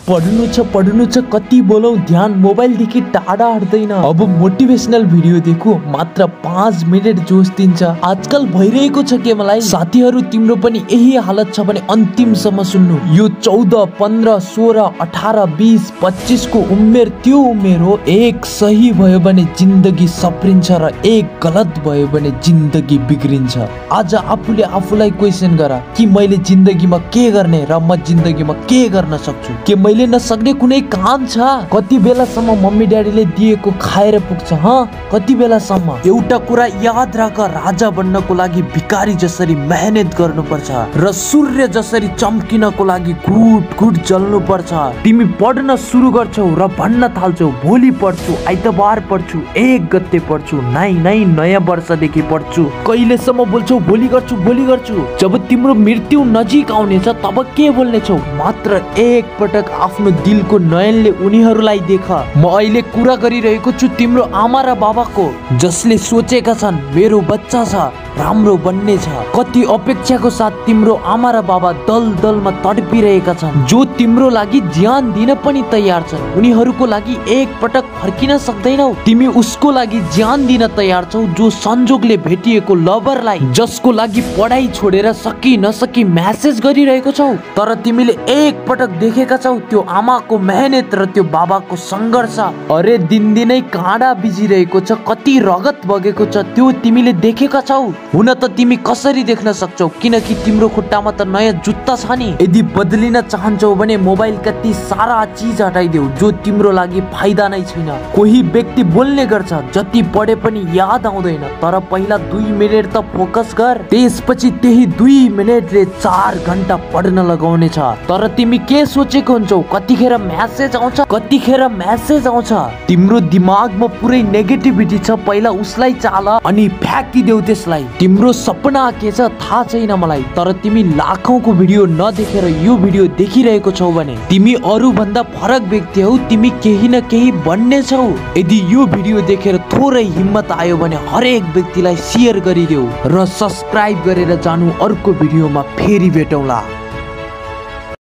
पढ्नु छ कति बोलौ ध्यान मोबाइलदेखि टाढा हट्दैन। अब मोटिभेशनल भिडियो देखो मात्र 5 मिनेट जोस दिन्छ। आजकल भइरहेको छ के मलाई साथीहरु तिम्रो पनि यही हालत छ भने अन्तिमसम्म सुन्नु। यो 14, 15, 16, 18, 20, 25 को उमेर त्यो उमेर हो। एक सही भयो भने जिन्दगी सप्रिन्छ र एक गलत भयो भने जिन्दगी बिग्रिन्छ। आज आफूले आफूलाई क्वेशन गर कि मैले जिन्दगीमा के गर्ने र म जिन्दगीमा के गर्न सक्छु। के मैले नसक्ने कुनै काम छ? कति बेलासम्म मम्मी ड्याडीले दिएको खाएर पुग्छ? कति बेलासम्म? एउटा कुरा याद राख, राजा बन्नको लागि भिखारी जसरी मेहनत गर्नुपर्छ र सूर्य जसरी चम्किनको लागि घुट घुट जल्नु पर्छ। तिमी पढ्न सुरु गर्छौ र भन्न थाल्छौ भोलि पढ्छु, आइतबार पढ्छु, 1 गते पढ्छु, नाइ नयाँ वर्षदेखि पढ्छु। कहिलेसम्म बोल्छौ भोलि गर्छु। जब तिम्रो मृत्यु नजिक आउनेछ तब के बोल्नेछौ? मात्र एक पटक आफ्नो दिलको नयनले उनीहरूलाई देख। म अहिले कुरा गरिरहेको छु तिम्रो आमा र बाबाको, जसले सोचेका छन् मेरो बच्चा छ राम्रो बन्ने छ। कति अपेक्षाको साथ तिम्रो आमा र बाबा दलदलमा तडपिरहेका छन्, जो तिम्रो लागि ज्यान दिन पनि तयार छन्। उनीहरूको लागि एक पटक फर्किन सक्दैनौ, तिमी उसको लागि ज्यान दिन तयार छौ जो संजोगले भेटिएको लभरलाई, जसको लागि पढाइ छोडेर सकी नसकी म्यासेज गरिरहेको छौ। तर तिमीले एक पटक देखेका छौ त्यो आमाको मेहनत र त्यो बाबाको संघर्ष? अरे दिनदिनै काँडा बिजिरहेको छ, कति रगत बगेको छ, त्यो तिमीले देखेका छौ। हुन त तिमी कसरी देख्न सक्छौ किनकि तिम्रो खुट्टामा त नयाँ जुत्ता छ नि। यदि बदलिन चाहन्छौ भने मोबाइलका ती सारा चीज हटाइदेऊ जो तिम्रो लागि फाइदा नै छैन। कोही व्यक्ति बोल्ने गर्छ जति पढे पनि याद आउँदैन, तर पहिला 2 मिनेट त फोकस कर, त्यसपछि त्यही 2 मिनेटले 4 घण्टा पढ्न लगाउने छ। तर तिमी के सोचेको हुन्छौ कतिखेर म्यासेज आउँछ? तिम्रो दिमागमा पुरै नेगेटिभिटी छ, पहिला उसलाई चाल अनि फ्याँकिदेऊ त्यसलाई। तिम्रो सपना के छ थाहा छैन मलाई, तर तिमी लाखौंको भिडियो नदेखेर यो भिडियो देखिरहेको छौ भने तिमी अरू भन्दा फरक व्यक्ति हौ, तिमी केही न केही बन्ने छौ। यदि यो भिडियो देखेर थोरै हिम्मत आयो भने हरेक व्यक्तिलाई शेयर गरिदेऊ र सब्स्क्राइब गरेर जानु। अर्को भिडियोमा फेरि भेटौँला।